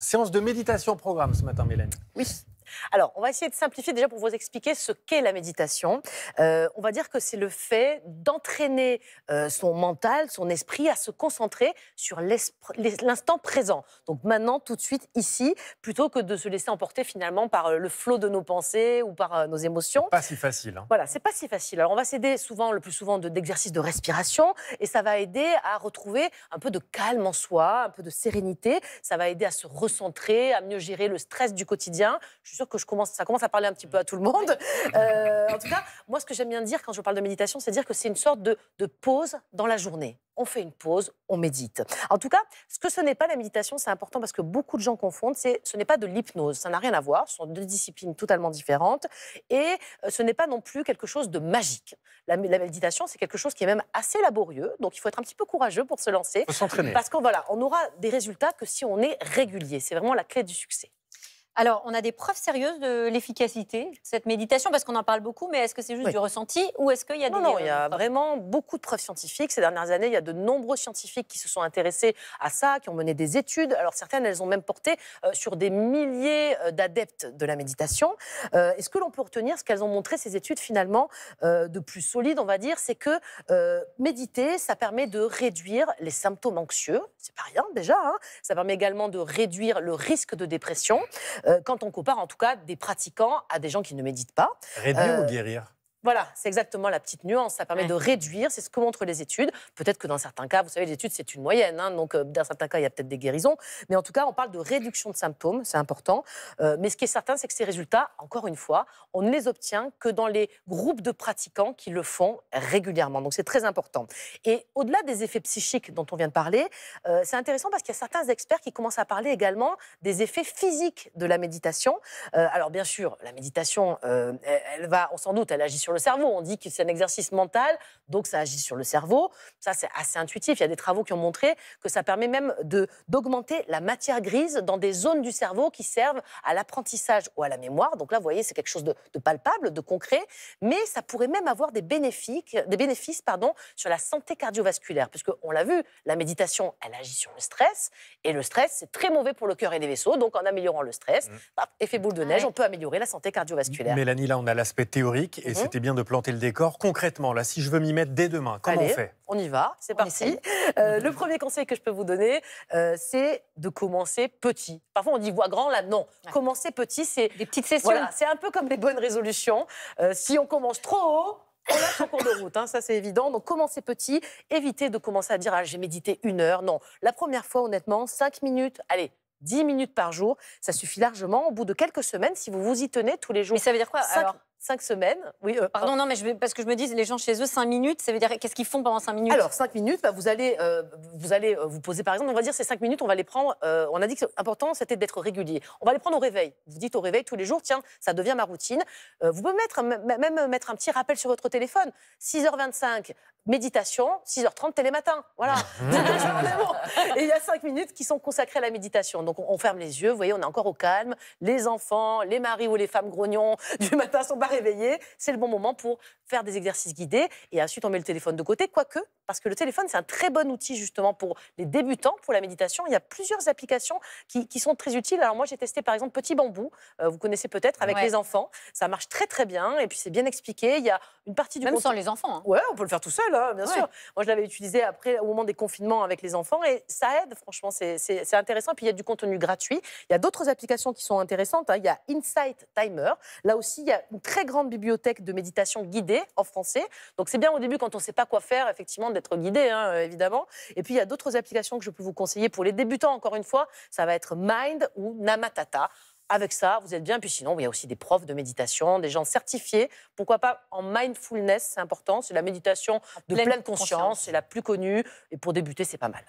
Séance de méditation au programme ce matin, Mélanie. Oui. Alors, on va essayer de simplifier déjà pour vous expliquer ce qu'est la méditation. On va dire que c'est le fait d'entraîner son mental, son esprit à se concentrer sur l'instant présent. Donc maintenant, tout de suite, ici, plutôt que de se laisser emporter finalement par le flot de nos pensées ou par nos émotions. Pas si facile. Hein. Voilà, c'est pas si facile. Alors, on va s'aider souvent, le plus souvent, d'exercices de respiration et ça va aider à retrouver un peu de calme en soi, un peu de sérénité. Ça va aider à se recentrer, à mieux gérer le stress du quotidien. Je suis sûre que ça commence à parler un petit peu à tout le monde. En tout cas, moi, ce que j'aime bien dire quand je parle de méditation, c'est dire que c'est une sorte de pause dans la journée. On fait une pause, on médite. En tout cas, ce n'est pas la méditation, c'est important parce que beaucoup de gens confondent, ce n'est pas de l'hypnose, ça n'a rien à voir, ce sont deux disciplines totalement différentes et ce n'est pas non plus quelque chose de magique. La méditation, c'est quelque chose qui est même assez laborieux, donc il faut être un petit peu courageux pour se lancer. Il faut s'entraîner. Parce qu'on voilà, on aura des résultats que si on est régulier, c'est vraiment la clé du succès. Alors, on a des preuves sérieuses de l'efficacité de cette méditation, parce qu'on en parle beaucoup, mais est-ce que c'est juste du ressenti ou est-ce qu'il y a Non, des... non, il y a vraiment beaucoup de preuves scientifiques. Ces dernières années, il y a de nombreux scientifiques qui se sont intéressés à ça, qui ont mené des études. Alors, certaines, elles ont même porté sur des milliers d'adeptes de la méditation. Et ce que l'on peut retenir, ce qu'elles ont montré, ces études, finalement, de plus solides, on va dire, c'est que méditer, ça permet de réduire les symptômes anxieux. C'est pas rien, déjà. Hein. Ça permet également de réduire le risque de dépression. Quand on compare en tout cas des pratiquants à des gens qui ne méditent pas. Réduire ou guérir? Voilà, c'est exactement la petite nuance. Ça permet de réduire, c'est ce que montrent les études. Peut-être que dans certains cas, vous savez, les études, c'est une moyenne. Hein, donc, dans certains cas, il y a peut-être des guérisons. Mais en tout cas, on parle de réduction de symptômes, c'est important. Mais ce qui est certain, c'est que ces résultats, encore une fois, on ne les obtient que dans les groupes de pratiquants qui le font régulièrement. Donc, c'est très important. Et au-delà des effets psychiques dont on vient de parler, c'est intéressant parce qu'il y a certains experts qui commencent à parler également des effets physiques de la méditation. Alors, bien sûr, la méditation, on s'en doute, elle agit sur le cerveau. On dit que c'est un exercice mental, donc ça agit sur le cerveau. Ça, c'est assez intuitif. Il y a des travaux qui ont montré que ça permet même d'augmenter la matière grise dans des zones du cerveau qui servent à l'apprentissage ou à la mémoire. Donc là, vous voyez, c'est quelque chose de palpable, de concret, mais ça pourrait même avoir des bénéfices sur la santé cardiovasculaire, puisque on l'a vu, la méditation, elle agit sur le stress, et le stress, c'est très mauvais pour le cœur et les vaisseaux. Donc en améliorant le stress, effet boule de neige, on peut améliorer la santé cardiovasculaire. Mélanie, là, on a l'aspect théorique, et c'était bien de planter le décor. Concrètement, là, si je veux m'y mettre dès demain, comment on fait? On y va, c'est parti. Le premier conseil que je peux vous donner, c'est de commencer petit. Parfois, on dit voix grand, là, non. Commencer petit, c'est... Des petites sessions. Voilà, c'est un peu comme les bonnes résolutions. Si on commence trop haut, on lâche en cours de route, hein, ça c'est évident. Donc commencez petit, évitez de commencer à dire « j'ai médité 1 heure ». Non, la première fois, honnêtement, 5 minutes, allez, 10 minutes par jour, ça suffit largement. Au bout de quelques semaines, si vous vous y tenez tous les jours. Mais ça veut dire quoi alors 5 semaines, oui. Pardon, non, mais parce que je me dis, les gens chez eux, 5 minutes, ça veut dire qu'est-ce qu'ils font pendant 5 minutes? Alors, 5 minutes, vous allez vous poser, par exemple, on va dire ces 5 minutes, on va les prendre, on a dit que l'important, c'était d'être régulier. On va les prendre au réveil. Vous dites au réveil tous les jours, tiens, ça devient ma routine. Vous pouvez même mettre un petit rappel sur votre téléphone. 6h25, méditation, 6h30, télématin. Voilà. Et il y a 5 minutes qui sont consacrées à la méditation. Donc, on ferme les yeux, vous voyez, on est encore au calme. Les enfants, les maris ou les femmes grognons du matin sont pas réveillés. C'est le bon moment pour faire des exercices guidés. Et ensuite, on met le téléphone de côté, quoique, parce que le téléphone, c'est un très bon outil, justement, pour les débutants, pour la méditation. Il y a plusieurs applications qui sont très utiles. Alors, moi, j'ai testé, par exemple, Petit Bambou. Vous connaissez peut-être, avec les enfants. Ça marche très, très bien. Et puis, c'est bien expliqué. Il y a une partie du Même sans les enfants. Hein. Ouais, on peut le faire tout seul, hein, bien sûr. Moi, je l'avais utilisé après, au moment des confinements avec les enfants. Et ça aide, franchement, c'est intéressant. Et puis, il y a du contenu gratuit. Il y a d'autres applications qui sont intéressantes. Hein. Il y a Insight Timer. Là aussi, il y a une très grande bibliothèque de méditation guidée en français. Donc, c'est bien au début, quand on ne sait pas quoi faire, effectivement, d'être guidé, hein, évidemment. Et puis, il y a d'autres applications que je peux vous conseiller pour les débutants, encore une fois. Ça va être Mind ou Namatata. Avec ça, vous êtes bien. Puis sinon, il y a aussi des profs de méditation, des gens certifiés. Pourquoi pas en mindfulness, c'est important. C'est la méditation de pleine conscience. C'est la plus connue. Et pour débuter, c'est pas mal.